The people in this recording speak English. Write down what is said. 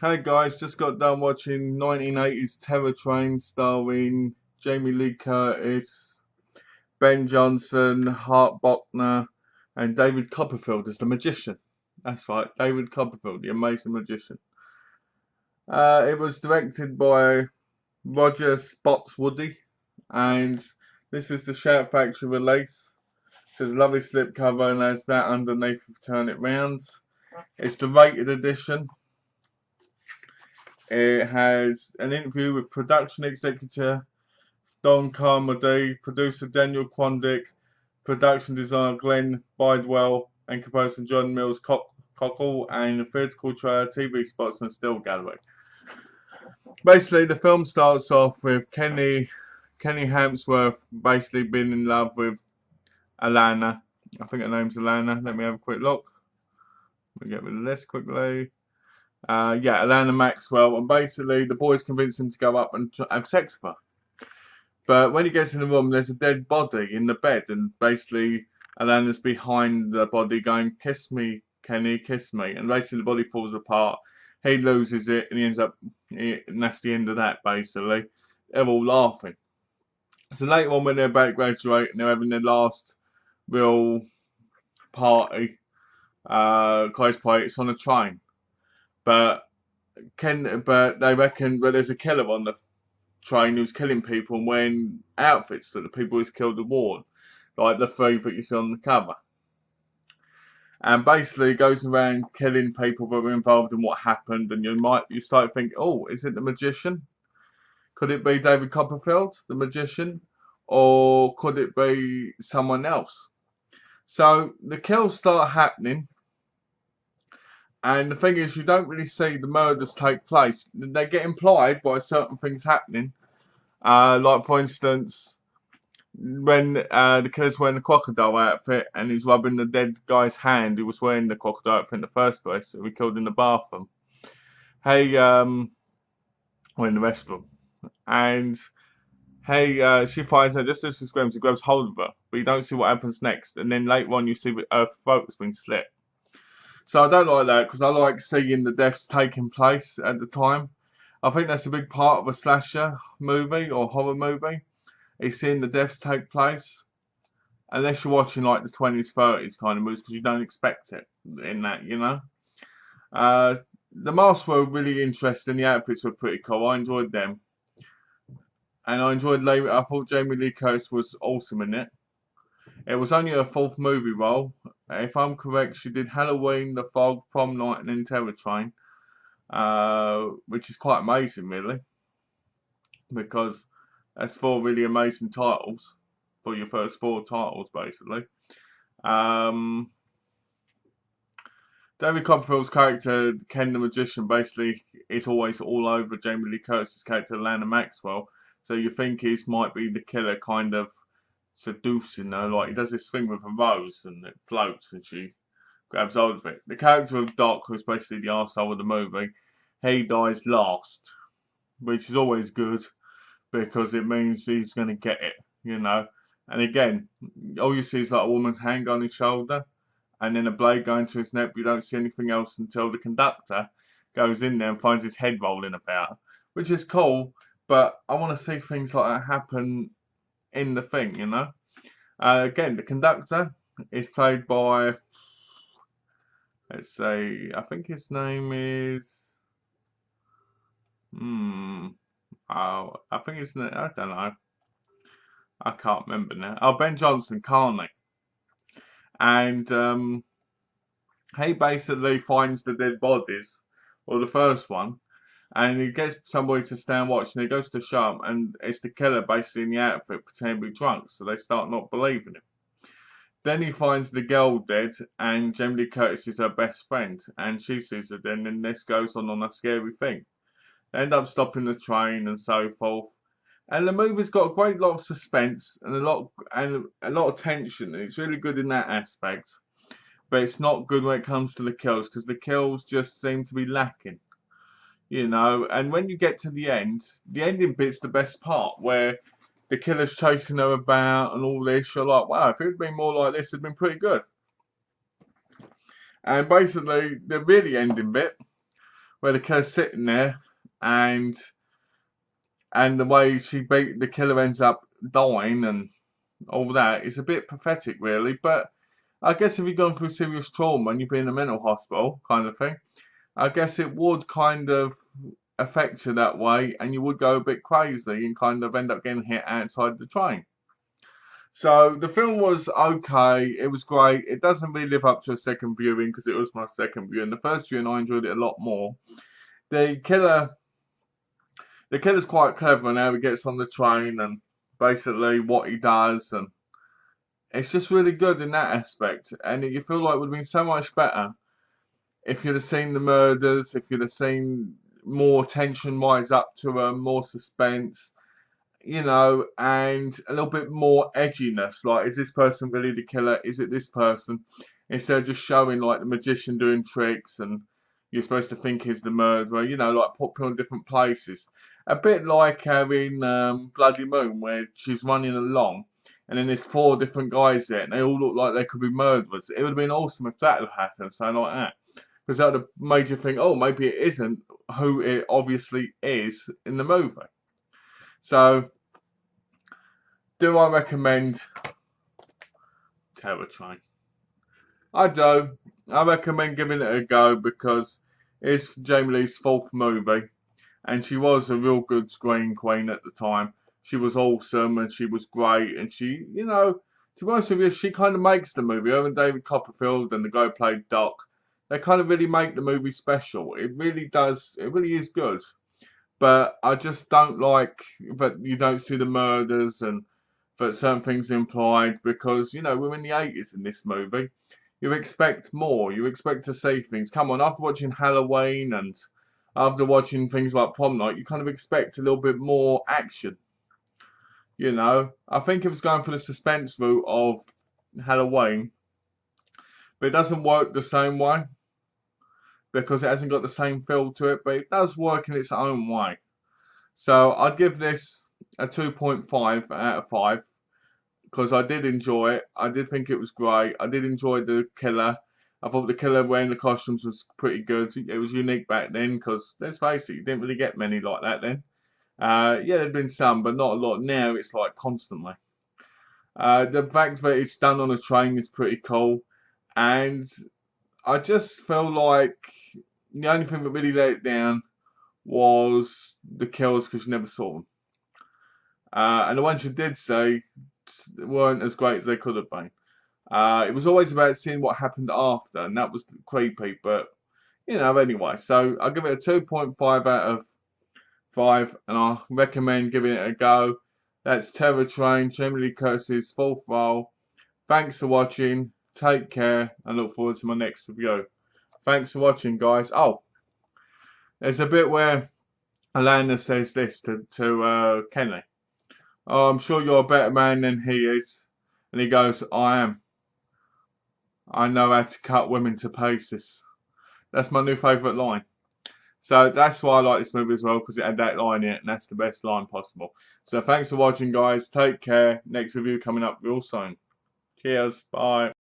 Hey guys, just got done watching 1980s Terror Train starring Jamie Lee Curtis, Ben Johnson, Hart Bochner, and David Copperfield as the magician. That's right, David Copperfield, the amazing magician. It was directed by Roger Spotswoody, and this is the Shout Factory release. There's a lovely slipcover, and there's that underneath if you turn it round. It's the rated edition. It has an interview with production executive Don Carmody, producer Daniel Quandick, production designer Glenn Bidwell, and composer John Mills Cockle, and a theatrical trailer, TV spots, and still gallery. Basically, the film starts off with Kenny Hampsworth basically being in love with Alana. I think her name's Alana. Let me have a quick look. Let me get rid of this quickly. Yeah, Alana Maxwell, and basically the boys convince him to go up and have sex with her. But when he gets in the room, there's a dead body in the bed, and basically Alana's behind the body going, "Kiss me, Kenny, kiss me." And basically the body falls apart. He loses it, and he ends up, and that's the end of that, basically. They're all laughing. So later on, when they're about to graduate and they're having their last real party, college party, it's on a train. But they reckon, but there's a killer on the train who's killing people and wearing outfits that the people who's killed have worn, like the three that you see on the cover. And basically goes around killing people that were involved in what happened, and you start to think, oh, is it the magician? Could it be David Copperfield, the magician? Or could it be someone else? So the kills start happening, and the thing is, you don't really see the murders take place. They get implied by certain things happening. Like, for instance, when the killer's wearing the crocodile outfit and he's rubbing the dead guy's hand who was wearing the crocodile outfit in the first place, who we killed in the bathroom. Hey, we're in the restroom. And hey, she finds her just as she screams, he grabs hold of her, but you don't see what happens next. And then later on, you see her throat has been slit. So I don't like that because I like seeing the deaths taking place at the time. I think that's a big part of a slasher movie or horror movie, is seeing the deaths take place. Unless you're watching like the 20s, 30s kind of movies, because you don't expect it in that, you know. The masks were really interesting. The outfits were pretty cool. I enjoyed them, and I thought Jamie Lee Curtis was awesome in it. It was only her fourth movie role. If I'm correct, she did Halloween, The Fog, Prom Night, and then Terror Train, which is quite amazing, really, because that's four really amazing titles for your first four titles, basically. Um, David Copperfield's character, Ken the Magician, basically is always all over Jamie Lee Curtis's character, Lana Maxwell. So you think he might be the killer, kind of seducing her. Like, he does this thing with a rose and it floats and she grabs hold of it. The character of Doc, who's basically the arsehole of the movie, he dies last, which is always good because it means he's going to get it, you know. And again, all you see is like a woman's hand on his shoulder and then a blade going to his neck, but you don't see anything else until the conductor goes in there and finds his head rolling about, which is cool, but I want to see things like that happen in the thing, you know. Again, the conductor is played by, let's say, I think his name is, I think his name, I don't know, I can't remember now. Oh, Ben Johnson, Carney. And he basically finds the dead bodies, or the first one, and he gets somebody to stand watch, and he goes to show them, and it's the killer basically in the outfit pretending to be drunk, so they start not believing him. Then he finds the girl dead, and Jamie Lee Curtis is her best friend, and she sees her dead, and this goes on a scary thing. They end up stopping the train and so forth. And the movie's got a great lot of suspense and a lot of tension. It's really good in that aspect, but it's not good when it comes to the kills because the kills just seem to be lacking, you know. And when you get to the ending bit's the best part where the killer's chasing her about and all this. You're like, wow, if it had been more like this, it'd been pretty good. And basically, the really ending bit where the killer's sitting there, and the way the killer ends up dying and all that is a bit pathetic, really. But I guess if you've gone through serious trauma and you've been in a mental hospital kind of thing, I guess it would kind of affect you that way, and you would go a bit crazy and kind of end up getting hit outside the train. So the film was okay, it was great. It doesn't really live up to a second viewing because it was my second viewing. The first viewing I enjoyed it a lot more. The killer's quite clever and how he gets on the train and basically what he does, and it's just really good in that aspect. And you feel like it would have been so much better if you'd have seen the murders, if you'd have seen more tension rise up to them, more suspense, you know, and a little bit more edginess. Like, is this person really the killer? Is it this person? Instead of just showing like the magician doing tricks and you're supposed to think he's the murderer, you know, like put people in different places. A bit like in Bloody Moon, where she's running along and then there's 4 different guys there and they all look like they could be murderers. It would have been awesome if that had happened, something like that. Because that would have made you think, oh, maybe it isn't who it obviously is in the movie. So, do I recommend Terror Train? I do. I recommend giving it a go because it's Jamie Lee's 4th movie, and she was a real good screen queen at the time. She was awesome and she was great, and she, you know, to be honest with you, she kind of makes the movie. Her and David Copperfield and the guy who played Doc, they kind of really make the movie special. It really does. It really is good. But I just don't like that you don't see the murders and that certain things are implied because, you know, we're in the 80's in this movie. You expect more. You expect to see things. Come on, after watching Halloween and after watching things like Prom Night, you kind of expect a little bit more action. You know, I think it was going for the suspense route of Halloween, but it doesn't work the same way because it hasn't got the same feel to it, but it does work in its own way. So I'd give this a 2.5 out of 5 because I did enjoy it. I did think it was great. I did enjoy the killer. I thought the killer wearing the costumes was pretty good. It was unique back then because, let's face it, you didn't really get many like that then. Yeah, there'd been some, but not a lot. Now it's like constantly. The fact that it's done on a train is pretty cool, and I just feel like the only thing that really let it down was the kills because you never saw them. And the ones you did see weren't as great as they could have been. It was always about seeing what happened after, and that was creepy, but, you know, anyway. So I'll give it a 2.5 out of 5, and I recommend giving it a go. That's Terror Train, Jamie Lee Curtis's 4th role. Thanks for watching. Take care, and look forward to my next review. Thanks for watching, guys. Oh, there's a bit where Alana says this to Kenny. Oh, I'm sure you're a better man than he is. And he goes, I am. I know how to cut women to pieces. That's my new favourite line. So that's why I like this movie as well, because it had that line in it, and that's the best line possible. So thanks for watching, guys. Take care. Next review coming up real soon. Cheers. Bye.